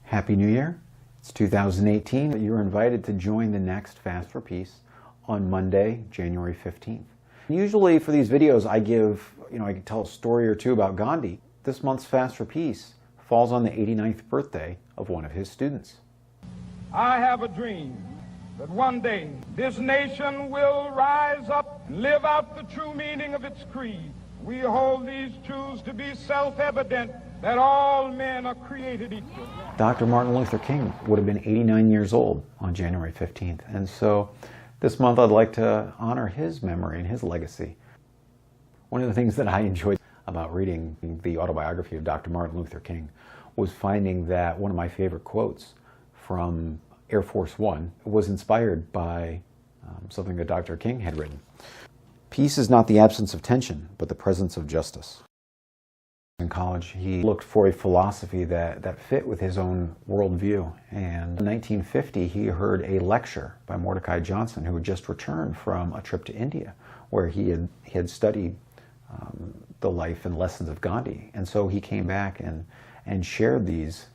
Happy New Year. It's 2018. You're invited to join the next Fast for Peace on Monday, January 15th. Usually for these videos I can tell a story or two about Gandhi. This month's Fast for Peace falls on the 89th birthday of one of his students. I have a dream that one day this nation will rise up and live out the true meaning of its creed. We hold these truths to be self-evident, that all men are created equal. Dr. Martin Luther King would have been 89 years old on January 15th, and so this month I'd like to honor his memory and his legacy. One of the things that I enjoyed about reading the autobiography of Dr. Martin Luther King was finding that one of my favorite quotes from Air Force One was inspired by something that Dr. King had written. Peace is not the absence of tension, but the presence of justice. In college, he looked for a philosophy that fit with his own worldview. And in 1950, he heard a lecture by Mordecai Johnson, who had just returned from a trip to India, where he had studied the life and lessons of Gandhi. And so he came back and shared these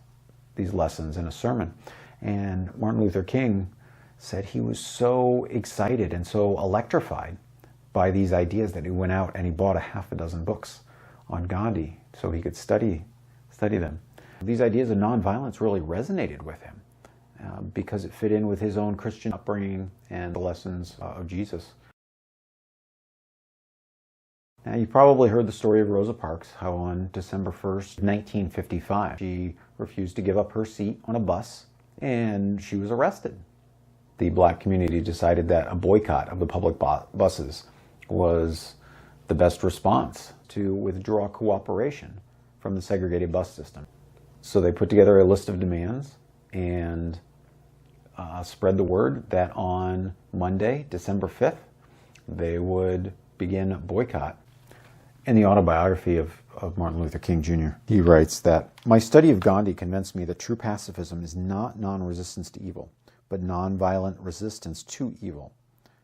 lessons in a sermon. And Martin Luther King said he was so excited and so electrified by these ideas that he went out and he bought a half a dozen books on Gandhi so he could study them. These ideas of nonviolence really resonated with him because it fit in with his own Christian upbringing and the lessons of Jesus. Now, you've probably heard the story of Rosa Parks, how on December 1st, 1955, she refused to give up her seat on a bus and she was arrested. The black community decided that a boycott of the public buses was the best response to withdraw cooperation from the segregated bus system. So they put together a list of demands and spread the word that on Monday, December 5th, they would begin a boycott. In the autobiography of Martin Luther King Jr., he writes that, "My study of Gandhi convinced me that true pacifism is not non-resistance to evil, but non-violent resistance to evil.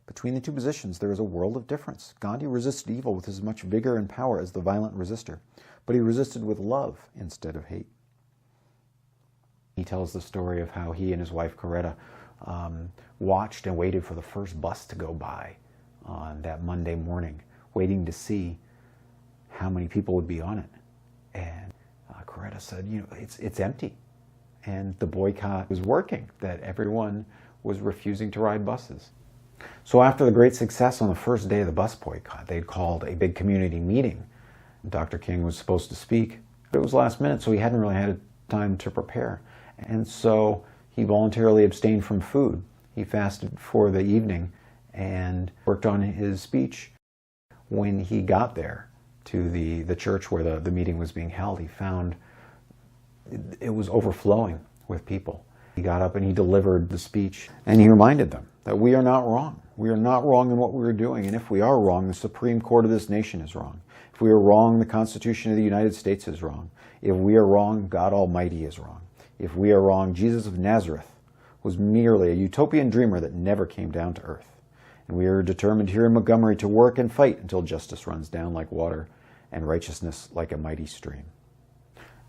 Between the two positions, there is a world of difference. Gandhi resisted evil with as much vigor and power as the violent resistor, but he resisted with love instead of hate." He tells the story of how he and his wife Coretta watched and waited for the first bus to go by on that Monday morning, waiting to see how many people would be on it. And Coretta said, it's empty. And the boycott was working, that everyone was refusing to ride buses. So after the great success on the first day of the bus boycott, they'd called a big community meeting. Dr. King was supposed to speak, but it was last minute, so he hadn't really had time to prepare. And so he voluntarily abstained from food. He fasted for the evening and worked on his speech. When he got there to the church where the meeting was being held, he found it was overflowing with people. He got up and he delivered the speech, and he reminded them that we are not wrong. We are not wrong in what we are doing, and if we are wrong, the Supreme Court of this nation is wrong. If we are wrong, the Constitution of the United States is wrong. If we are wrong, God Almighty is wrong. If we are wrong, Jesus of Nazareth was merely a utopian dreamer that never came down to earth. And we are determined here in Montgomery to work and fight until justice runs down like water and righteousness like a mighty stream.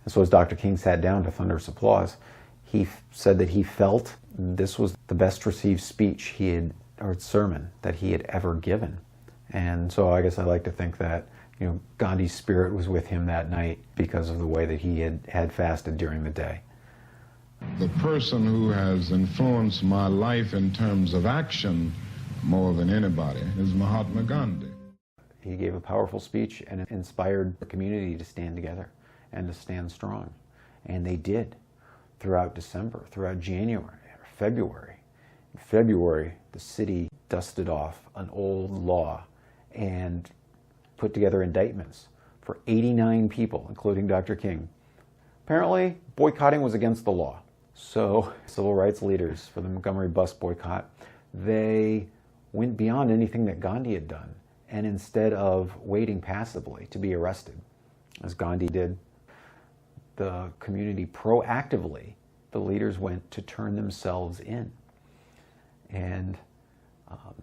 And so as Dr. King sat down to thunderous applause, he said that he felt this was the best received speech or sermon that he had ever given. And so I guess I like to think that Gandhi's spirit was with him that night because of the way that he had fasted during the day. The person who has influenced my life in terms of action more than anybody is Mahatma Gandhi. He gave a powerful speech and it inspired the community to stand together and to stand strong. And they did throughout December, throughout January, February. In February, the city dusted off an old law and put together indictments for 89 people, including Dr. King. Apparently, boycotting was against the law. So civil rights leaders for the Montgomery bus boycott, they went beyond anything that Gandhi had done. And instead of waiting passively to be arrested, as Gandhi did, the community proactively, the leaders went to turn themselves in. And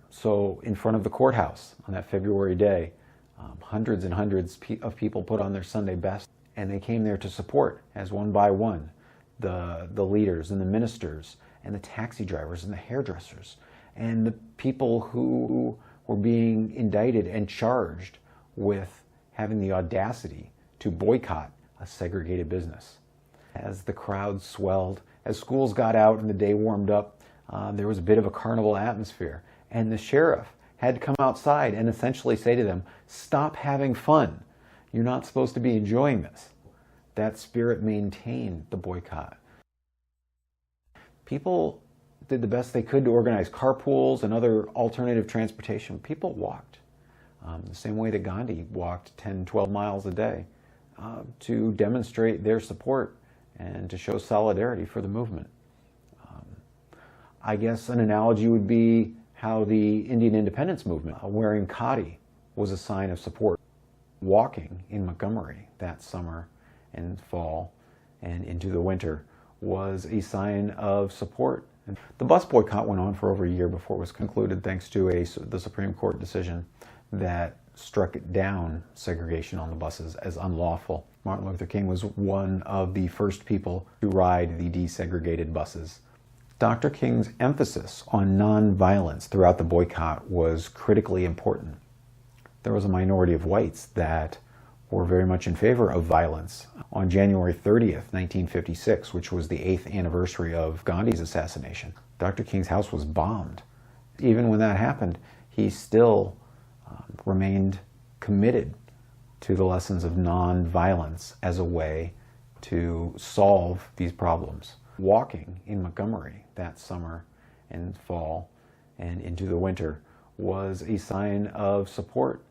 so in front of the courthouse on that February day, hundreds and hundreds of people put on their Sunday best, and they came there to support, as one by one, the leaders and the ministers and the taxi drivers and the hairdressers and the people who were being indicted and charged with having the audacity to boycott a segregated business. As the crowd swelled, as schools got out and the day warmed up, there was a bit of a carnival atmosphere. And the sheriff had to come outside and essentially say to them, "Stop having fun. You're not supposed to be enjoying this." That spirit maintained the boycott. People did the best they could to organize carpools and other alternative transportation. People walked, the same way that Gandhi walked 10, 12 miles a day to demonstrate their support and to show solidarity for the movement. I guess an analogy would be how the Indian independence movement, wearing khadi, was a sign of support. Walking in Montgomery that summer and fall and into the winter was a sign of support. The bus boycott went on for over a year before it was concluded, thanks to the Supreme Court decision that struck down segregation on the buses as unlawful. Martin Luther King was one of the first people to ride the desegregated buses. Dr. King's emphasis on nonviolence throughout the boycott was critically important. There was a minority of whites that were very much in favor of violence. On January 30th, 1956, which was the 8th anniversary of Gandhi's assassination, Dr. King's house was bombed. Even when that happened, he still remained committed to the lessons of nonviolence as a way to solve these problems. Walking in Montgomery that summer and fall and into the winter was a sign of support.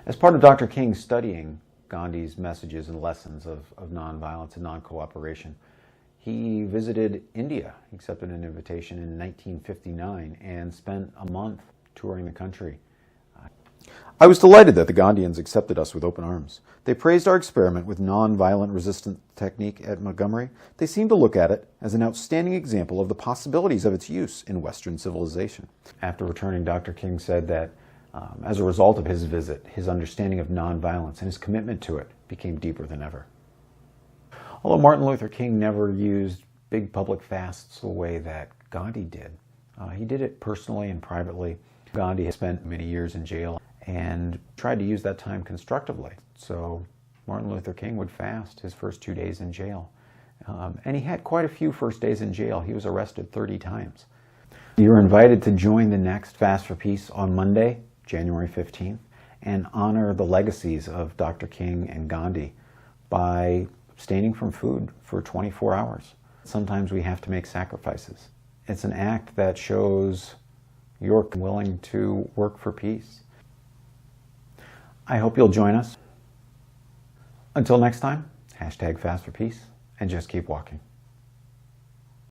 As part of Dr. King studying Gandhi's messages and lessons of nonviolence and non-cooperation, he visited India, accepted an invitation in 1959, and spent a month touring the country. I was delighted that the Gandhians accepted us with open arms. They praised our experiment with non-violent resistance technique at Montgomery. They seemed to look at it as an outstanding example of the possibilities of its use in Western civilization. After returning, Dr. King said that as a result of his visit, his understanding of nonviolence and his commitment to it became deeper than ever. Although Martin Luther King never used big public fasts the way that Gandhi did, he did it personally and privately. Gandhi has spent many years in jail and tried to use that time constructively. So Martin Luther King would fast his first 2 days in jail. And he had quite a few first days in jail. He was arrested 30 times. You're invited to join the next Fast for Peace on Monday, January 15th, and honor the legacies of Dr. King and Gandhi by abstaining from food for 24 hours. Sometimes we have to make sacrifices. It's an act that shows you're willing to work for peace. I hope you'll join us. Until next time, #FastForPeace, and just keep walking.